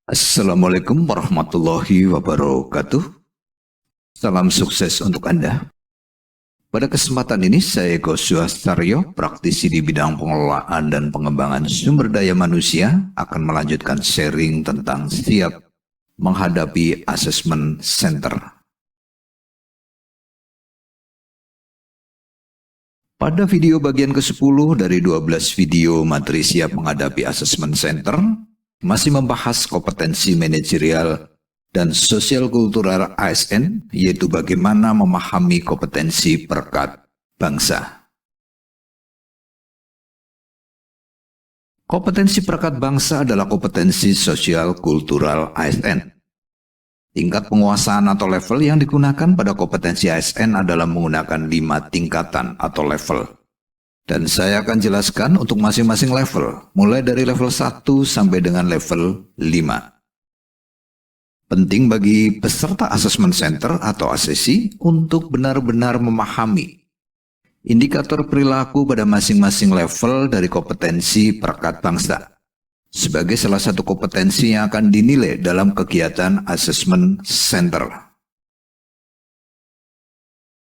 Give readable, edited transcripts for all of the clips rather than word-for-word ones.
Assalamualaikum warahmatullahi wabarakatuh. Salam sukses untuk Anda. Pada kesempatan ini saya Eko Suhastaryo, praktisi di bidang pengelolaan dan pengembangan sumber daya manusia, akan melanjutkan sharing tentang siap menghadapi asesmen center. Pada video bagian ke-10 dari 12 video materi siap menghadapi asesmen center, masih membahas kompetensi manajerial dan sosial kultural ASN, yaitu bagaimana memahami kompetensi perekat bangsa. Kompetensi perekat bangsa adalah kompetensi sosial kultural ASN. Tingkat penguasaan atau level yang digunakan pada kompetensi ASN adalah menggunakan 5 tingkatan atau level. Dan saya akan jelaskan untuk masing-masing level, mulai dari level 1 sampai dengan level 5. Penting bagi peserta Assessment Center atau ASESI untuk benar-benar memahami indikator perilaku pada masing-masing level dari kompetensi perekat bangsa sebagai salah satu kompetensi yang akan dinilai dalam kegiatan Assessment Center.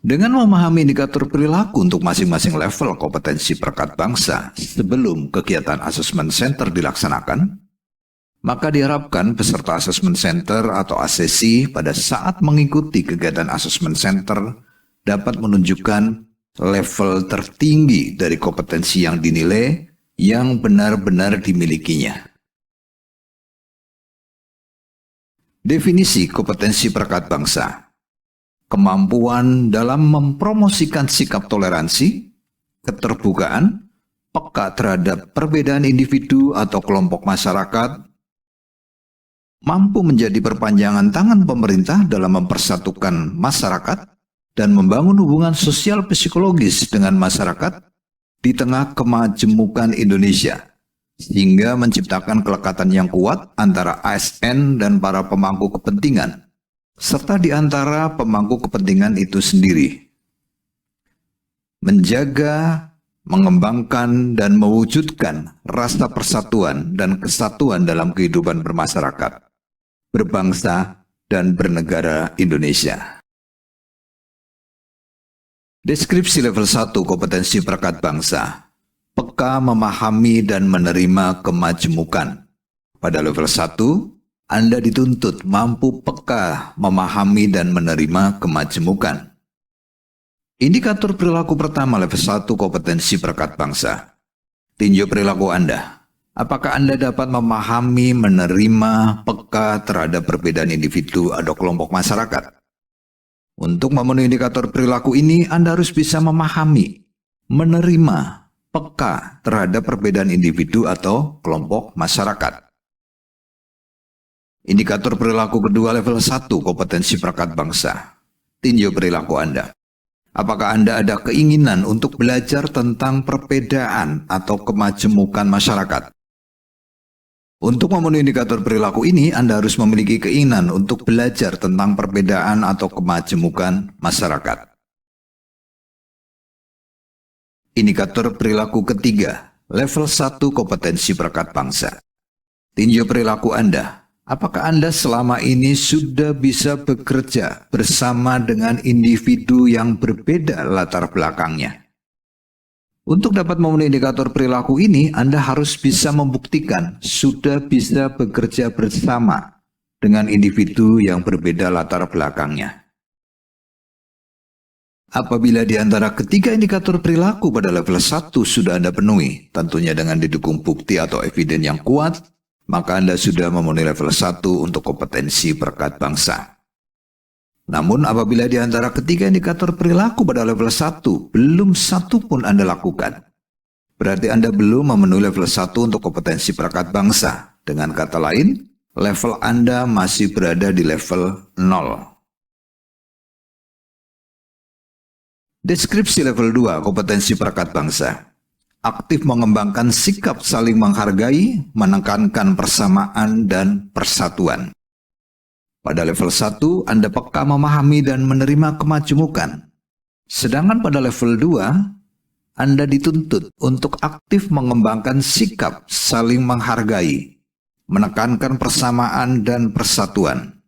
Dengan memahami indikator perilaku untuk masing-masing level kompetensi perekat bangsa sebelum kegiatan Assessment Center dilaksanakan, maka diharapkan peserta Assessment Center atau ASESI pada saat mengikuti kegiatan Assessment Center dapat menunjukkan level tertinggi dari kompetensi yang dinilai yang benar-benar dimilikinya. Definisi kompetensi perekat bangsa: kemampuan dalam mempromosikan sikap toleransi, keterbukaan, peka terhadap perbedaan individu atau kelompok masyarakat, mampu menjadi perpanjangan tangan pemerintah dalam mempersatukan masyarakat dan membangun hubungan sosial psikologis dengan masyarakat di tengah kemajemukan Indonesia, sehingga menciptakan kelekatan yang kuat antara ASN dan para pemangku kepentingan, serta di antara pemangku kepentingan itu sendiri. Menjaga, mengembangkan, dan mewujudkan rasa persatuan dan kesatuan dalam kehidupan bermasyarakat, berbangsa, dan bernegara Indonesia. Deskripsi level 1 kompetensi perekat bangsa: peka memahami dan menerima kemajemukan. Pada level 1, Anda dituntut mampu peka memahami dan menerima kemajemukan. Indikator perilaku pertama level 1 kompetensi perekat bangsa: tinjau perilaku Anda. Apakah Anda dapat memahami, menerima, peka terhadap perbedaan individu atau kelompok masyarakat? Untuk memenuhi indikator perilaku ini, Anda harus bisa memahami, menerima, peka terhadap perbedaan individu atau kelompok masyarakat. Indikator perilaku kedua level 1 kompetensi perekat bangsa: tinjau perilaku Anda. Apakah Anda ada keinginan untuk belajar tentang perbedaan atau kemajemukan masyarakat? Untuk memenuhi indikator perilaku ini, Anda harus memiliki keinginan untuk belajar tentang perbedaan atau kemajemukan masyarakat. Indikator perilaku ketiga, level 1 kompetensi perekat bangsa: tinjau perilaku Anda. Apakah Anda selama ini sudah bisa bekerja bersama dengan individu yang berbeda latar belakangnya? Untuk dapat memenuhi indikator perilaku ini, Anda harus bisa membuktikan sudah bisa bekerja bersama dengan individu yang berbeda latar belakangnya. Apabila di antara ketiga indikator perilaku pada level 1 sudah Anda penuhi, tentunya dengan didukung bukti atau eviden yang kuat, maka Anda sudah memenuhi level 1 untuk kompetensi perekat bangsa. Namun apabila di antara ketiga indikator perilaku pada level 1 belum satu pun Anda lakukan, berarti Anda belum memenuhi level 1 untuk kompetensi perekat bangsa. Dengan kata lain, level Anda masih berada di level 0. Deskripsi level 2 kompetensi perekat bangsa: aktif mengembangkan sikap saling menghargai, menekankan persamaan dan persatuan. Pada level 1, Anda peka memahami dan menerima kemajemukan. Sedangkan pada level 2, Anda dituntut untuk aktif mengembangkan sikap saling menghargai, menekankan persamaan dan persatuan.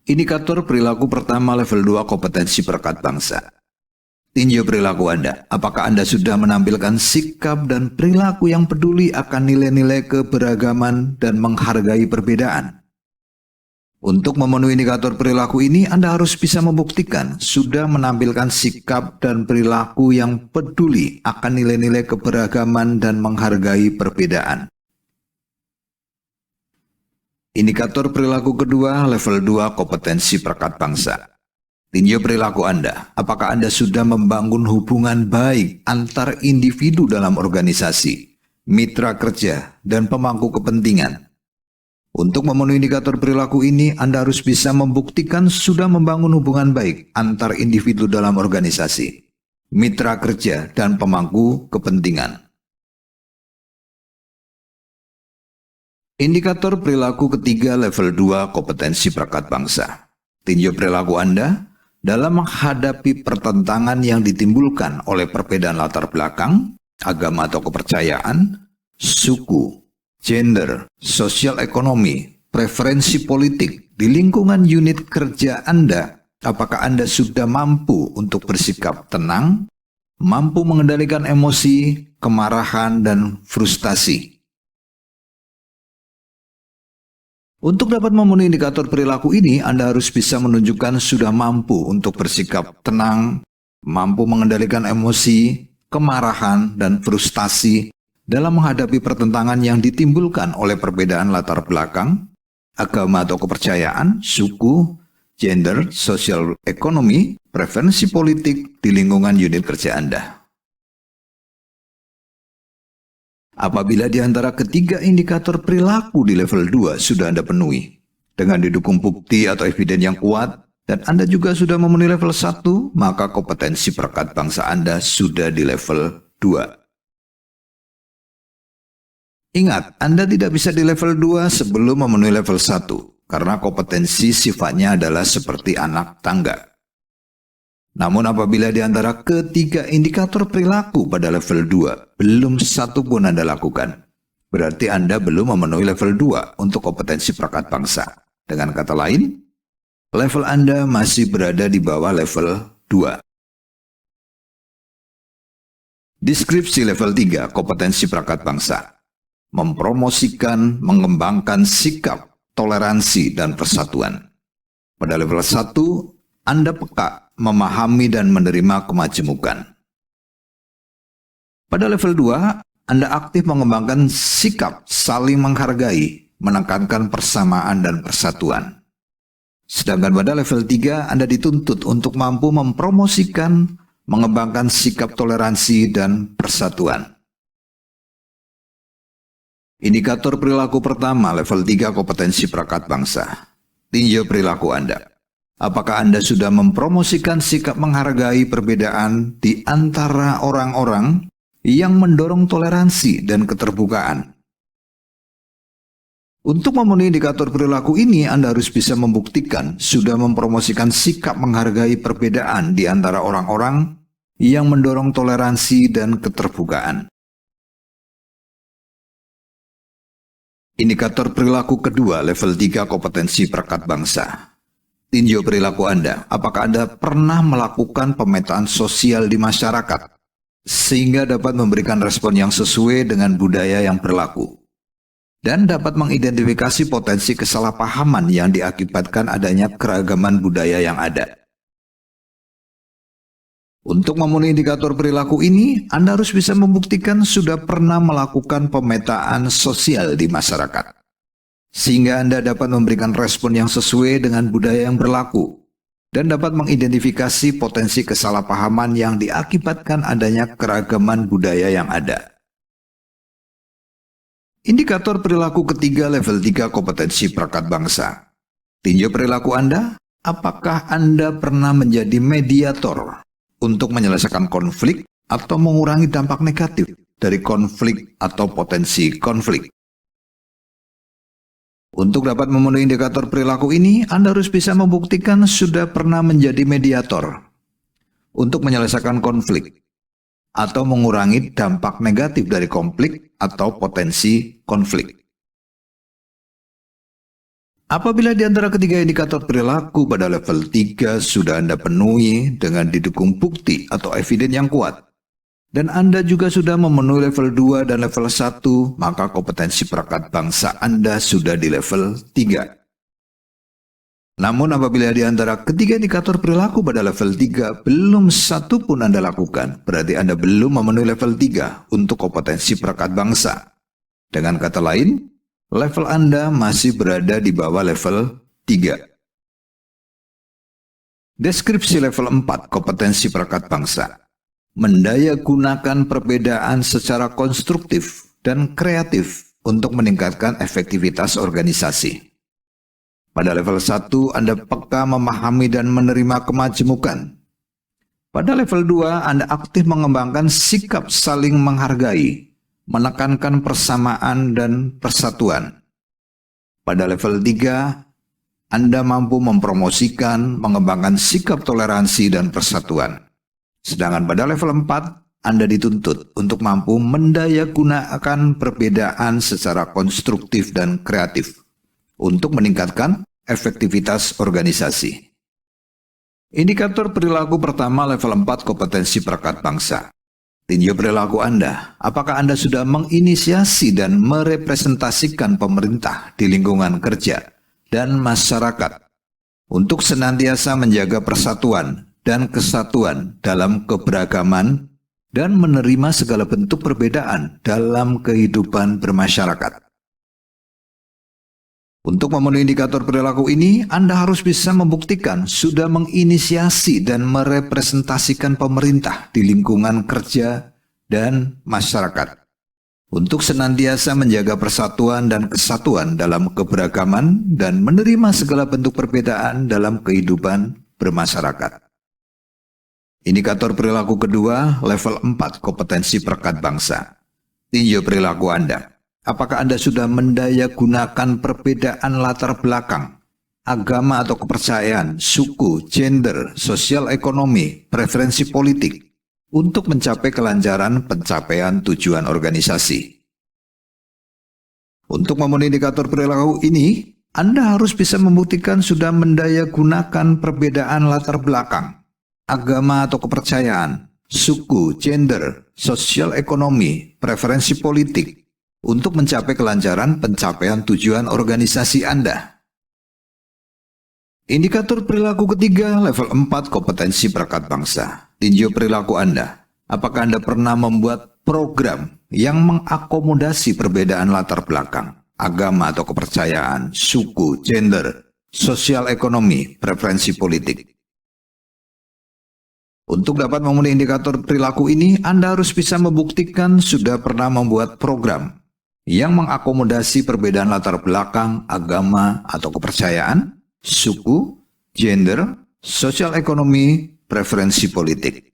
Indikator perilaku pertama level 2 kompetensi perekat bangsa. Tinjau perilaku Anda. Apakah Anda sudah menampilkan sikap dan perilaku yang peduli akan nilai-nilai keberagaman dan menghargai perbedaan? Untuk memenuhi indikator perilaku ini, Anda harus bisa membuktikan sudah menampilkan sikap dan perilaku yang peduli akan nilai-nilai keberagaman dan menghargai perbedaan. Indikator perilaku kedua level 2 kompetensi perekat bangsa. Tinjau perilaku Anda. Apakah Anda sudah membangun hubungan baik antar individu dalam organisasi, mitra kerja, dan pemangku kepentingan? Untuk memenuhi indikator perilaku ini, Anda harus bisa membuktikan sudah membangun hubungan baik antar individu dalam organisasi, mitra kerja, dan pemangku kepentingan. Indikator perilaku ketiga level 2 kompetensi perekat bangsa. Tinjau perilaku Anda dalam menghadapi pertentangan yang ditimbulkan oleh perbedaan latar belakang, agama atau kepercayaan, suku, gender, sosial ekonomi, preferensi politik di lingkungan unit kerja Anda. Apakah Anda sudah mampu untuk bersikap tenang, mampu mengendalikan emosi, kemarahan, dan frustasi? Untuk dapat memenuhi indikator perilaku ini, Anda harus bisa menunjukkan sudah mampu untuk bersikap tenang, mampu mengendalikan emosi, kemarahan, dan frustasi dalam menghadapi pertentangan yang ditimbulkan oleh perbedaan latar belakang, agama atau kepercayaan, suku, gender, sosial ekonomi, preferensi politik di lingkungan unit kerja Anda. Apabila di antara ketiga indikator perilaku di level 2 sudah Anda penuhi, dengan didukung bukti atau eviden yang kuat, dan Anda juga sudah memenuhi level 1, maka kompetensi perekat bangsa Anda sudah di level 2. Ingat, Anda tidak bisa di level 2 sebelum memenuhi level 1, karena kompetensi sifatnya adalah seperti anak tangga. Namun apabila di antara ketiga indikator perilaku pada level 2 belum satu pun Anda lakukan, berarti Anda belum memenuhi level 2 untuk kompetensi perekat bangsa. Dengan kata lain, level Anda masih berada di bawah level 2. Deskripsi level 3 kompetensi perekat bangsa. Mempromosikan, mengembangkan sikap, toleransi, dan persatuan. Pada level 1, Anda peka, memahami dan menerima kemajemukan. Pada level 2, Anda aktif mengembangkan sikap saling menghargai, menekankan persamaan dan persatuan. Sedangkan pada level 3, Anda dituntut untuk mampu mempromosikan, mengembangkan sikap toleransi dan persatuan. Indikator perilaku pertama level 3 kompetensi perekat bangsa. Tinjau perilaku Anda. Apakah Anda sudah mempromosikan sikap menghargai perbedaan di antara orang-orang yang mendorong toleransi dan keterbukaan? Untuk memenuhi indikator perilaku ini, Anda harus bisa membuktikan sudah mempromosikan sikap menghargai perbedaan di antara orang-orang yang mendorong toleransi dan keterbukaan. Indikator perilaku kedua level 3 kompetensi perekat bangsa. Tinjau perilaku Anda. Apakah Anda pernah melakukan pemetaan sosial di masyarakat sehingga dapat memberikan respon yang sesuai dengan budaya yang berlaku dan dapat mengidentifikasi potensi kesalahpahaman yang diakibatkan adanya keragaman budaya yang ada? Untuk memenuhi indikator perilaku ini, Anda harus bisa membuktikan sudah pernah melakukan pemetaan sosial di masyarakat sehingga Anda dapat memberikan respon yang sesuai dengan budaya yang berlaku dan dapat mengidentifikasi potensi kesalahpahaman yang diakibatkan adanya keragaman budaya yang ada. Indikator perilaku ketiga level 3 kompetensi perekat bangsa. Tinjau perilaku Anda. Apakah Anda pernah menjadi mediator untuk menyelesaikan konflik atau mengurangi dampak negatif dari konflik atau potensi konflik? Untuk dapat memenuhi indikator perilaku ini, Anda harus bisa membuktikan sudah pernah menjadi mediator untuk menyelesaikan konflik atau mengurangi dampak negatif dari konflik atau potensi konflik. Apabila di antara ketiga indikator perilaku pada level 3 sudah Anda penuhi dengan didukung bukti atau eviden yang kuat, dan Anda juga sudah memenuhi level 2 dan level 1, maka kompetensi perangkat bangsa Anda sudah di level 3. Namun apabila di antara ketiga indikator perilaku pada level 3 belum satu pun Anda lakukan, berarti Anda belum memenuhi level 3 untuk kompetensi perangkat bangsa. Dengan kata lain, level Anda masih berada di bawah level 3. Deskripsi level 4 kompetensi perangkat bangsa. Mendayagunakan perbedaan secara konstruktif dan kreatif untuk meningkatkan efektivitas organisasi. Pada level 1, Anda peka memahami dan menerima kemajemukan. Pada level 2, Anda aktif mengembangkan sikap saling menghargai, menekankan persamaan dan persatuan. Pada level 3, Anda mampu mempromosikan, mengembangkan sikap toleransi dan persatuan. Sedangkan pada level 4, Anda dituntut untuk mampu mendayagunakan perbedaan secara konstruktif dan kreatif untuk meningkatkan efektivitas organisasi. Indikator perilaku pertama level 4 kompetensi perangkat bangsa. Tinjau perilaku Anda. Apakah Anda sudah menginisiasi dan merepresentasikan pemerintah di lingkungan kerja dan masyarakat untuk senantiasa menjaga persatuan dan kesatuan dalam keberagaman dan menerima segala bentuk perbedaan dalam kehidupan bermasyarakat? Untuk memenuhi indikator perilaku ini, Anda harus bisa membuktikan sudah menginisiasi dan merepresentasikan pemerintah di lingkungan kerja dan masyarakat untuk senantiasa menjaga persatuan dan kesatuan dalam keberagaman dan menerima segala bentuk perbedaan dalam kehidupan bermasyarakat. Indikator perilaku kedua, level 4 kompetensi perangkat bangsa. Tinjau perilaku Anda. Apakah Anda sudah mendayagunakan perbedaan latar belakang, agama atau kepercayaan, suku, gender, sosial ekonomi, preferensi politik untuk mencapai kelancaran pencapaian tujuan organisasi? Untuk memenuhi indikator perilaku ini, Anda harus bisa membuktikan sudah mendayagunakan perbedaan latar belakang, agama atau kepercayaan, suku, gender, sosial ekonomi, preferensi politik untuk mencapai kelancaran pencapaian tujuan organisasi Anda. Indikator perilaku ketiga, level 4 kompetensi perangkat bangsa. Tinjau perilaku Anda. Apakah Anda pernah membuat program yang mengakomodasi perbedaan latar belakang, agama atau kepercayaan, suku, gender, sosial ekonomi, preferensi politik? Untuk dapat memenuhi indikator perilaku ini, Anda harus bisa membuktikan sudah pernah membuat program yang mengakomodasi perbedaan latar belakang, agama atau kepercayaan, suku, gender, sosial ekonomi, preferensi politik.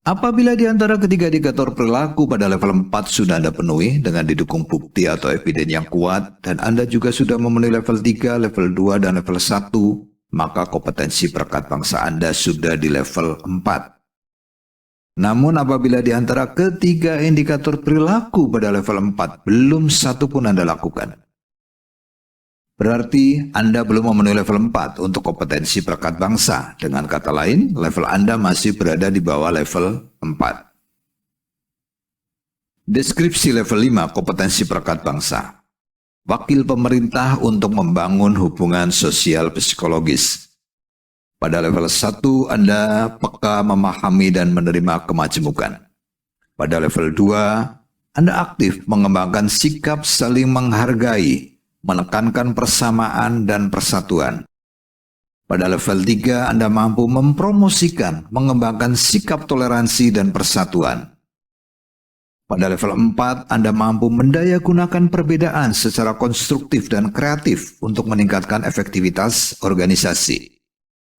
Apabila di antara ketiga indikator perilaku pada level 4 sudah Anda penuhi dengan didukung bukti atau eviden yang kuat, dan Anda juga sudah memenuhi level 3, level 2, dan level 1, maka kompetensi perangkat bangsa Anda sudah di level 4. Namun apabila di antara ketiga indikator perilaku pada level 4 belum satu pun Anda lakukan, berarti Anda belum memenuhi level 4 untuk kompetensi perangkat bangsa. Dengan kata lain, level Anda masih berada di bawah level 4. Deskripsi level 5 kompetensi perangkat bangsa. Wakil pemerintah untuk membangun hubungan sosial psikologis. Pada level 1, Anda peka memahami dan menerima kemajemukan. Pada level 2, Anda aktif mengembangkan sikap saling menghargai, menekankan persamaan dan persatuan. Pada level 3, Anda mampu mempromosikan, mengembangkan sikap toleransi dan persatuan. Pada level 4, Anda mampu mendayagunakan perbedaan secara konstruktif dan kreatif untuk meningkatkan efektivitas organisasi.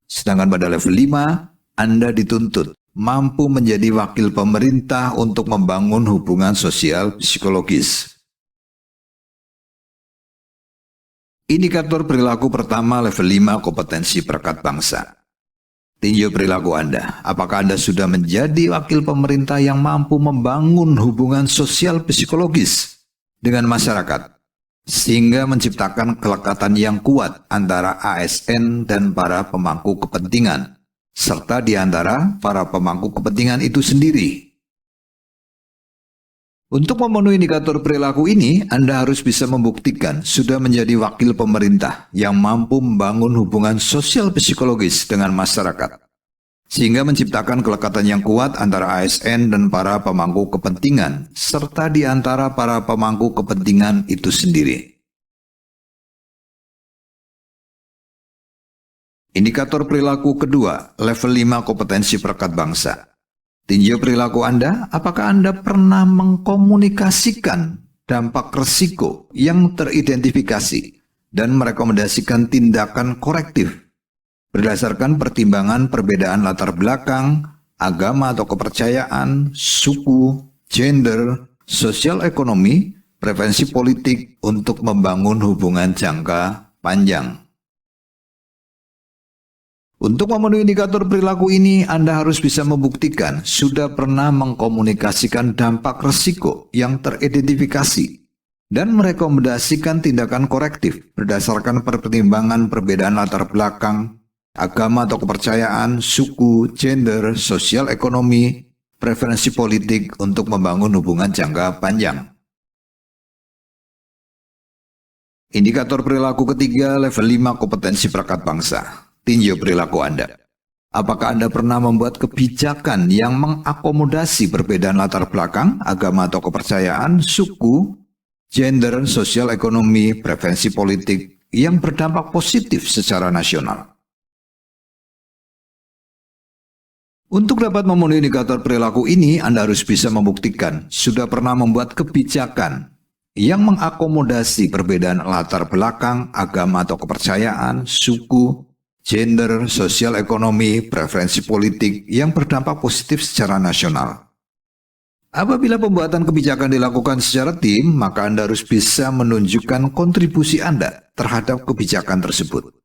Sedangkan pada level 5, Anda dituntut mampu menjadi wakil pemerintah untuk membangun hubungan sosial psikologis. Indikator perilaku pertama level 5 kompetensi perangkat bangsa. Tinjau perilaku Anda. Apakah Anda sudah menjadi wakil pemerintah yang mampu membangun hubungan sosial psikologis dengan masyarakat, sehingga menciptakan kelekatan yang kuat antara ASN dan para pemangku kepentingan, serta di antara para pemangku kepentingan itu sendiri? Untuk memenuhi indikator perilaku ini, Anda harus bisa membuktikan sudah menjadi wakil pemerintah yang mampu membangun hubungan sosial psikologis dengan masyarakat, sehingga menciptakan kelekatan yang kuat antara ASN dan para pemangku kepentingan, serta di antara para pemangku kepentingan itu sendiri. Indikator perilaku kedua, level 5 kompetensi perekat bangsa. Tinjau perilaku Anda, apakah Anda pernah mengkomunikasikan dampak risiko yang teridentifikasi dan merekomendasikan tindakan korektif berdasarkan pertimbangan perbedaan latar belakang, agama atau kepercayaan, suku, gender, sosial ekonomi, preferensi politik untuk membangun hubungan jangka panjang? Untuk memenuhi indikator perilaku ini, Anda harus bisa membuktikan sudah pernah mengkomunikasikan dampak risiko yang teridentifikasi dan merekomendasikan tindakan korektif berdasarkan pertimbangan perbedaan latar belakang, agama atau kepercayaan, suku, gender, sosial ekonomi, preferensi politik untuk membangun hubungan jangka panjang. Indikator perilaku ketiga, level 5 kompetensi perekat bangsa. Tinjau perilaku Anda. Apakah Anda pernah membuat kebijakan yang mengakomodasi perbedaan latar belakang, agama atau kepercayaan, suku, gender, sosial ekonomi, preferensi politik yang berdampak positif secara nasional? Untuk dapat memenuhi indikator perilaku ini, Anda harus bisa membuktikan sudah pernah membuat kebijakan yang mengakomodasi perbedaan latar belakang, agama atau kepercayaan, suku, gender, sosial ekonomi, preferensi politik yang berdampak positif secara nasional. Apabila pembuatan kebijakan dilakukan secara tim, maka Anda harus bisa menunjukkan kontribusi Anda terhadap kebijakan tersebut.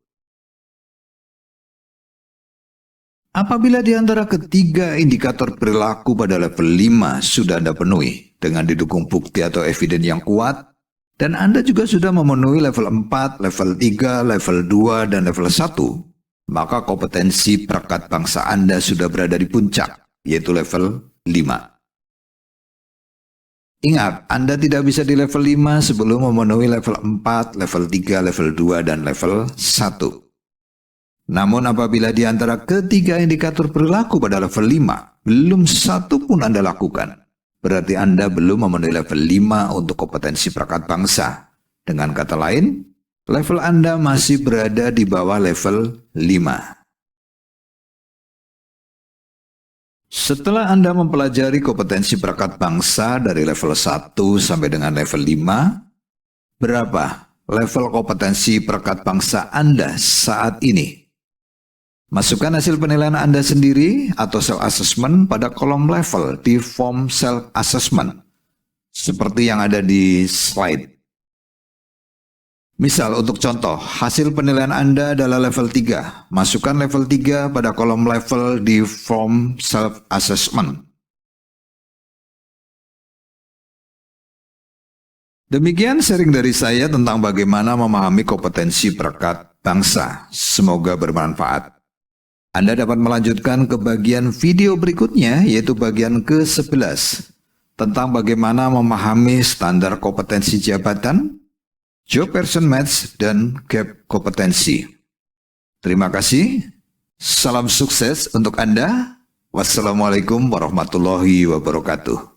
Apabila di antara ketiga indikator perilaku pada level 5 sudah Anda penuhi dengan didukung bukti atau eviden yang kuat, dan Anda juga sudah memenuhi level 4, level 3, level 2, dan level 1, maka kompetensi perekat bangsa Anda sudah berada di puncak, yaitu level 5. Ingat, Anda tidak bisa di level 5 sebelum memenuhi level 4, level 3, level 2, dan level 1. Namun apabila di antara ketiga indikator perilaku pada level 5, belum satu pun Anda lakukan, berarti Anda belum memenuhi level 5 untuk kompetensi perekat bangsa. Dengan kata lain, level Anda masih berada di bawah level 5. Setelah Anda mempelajari kompetensi perekat bangsa dari level 1 sampai dengan level 5, berapa level kompetensi perekat bangsa Anda saat ini? Masukkan hasil penilaian Anda sendiri atau self-assessment pada kolom level di form self-assessment, seperti yang ada di slide. Misal untuk contoh, hasil penilaian Anda adalah level 3. Masukkan level 3 pada kolom level di form self-assessment. Demikian sharing dari saya tentang bagaimana memahami kompetensi perekat bangsa. Semoga bermanfaat. Anda dapat melanjutkan ke bagian video berikutnya, yaitu bagian ke-11, tentang bagaimana memahami standar kompetensi jabatan, job person match, dan gap kompetensi. Terima kasih. Salam sukses untuk Anda. Wassalamualaikum warahmatullahi wabarakatuh.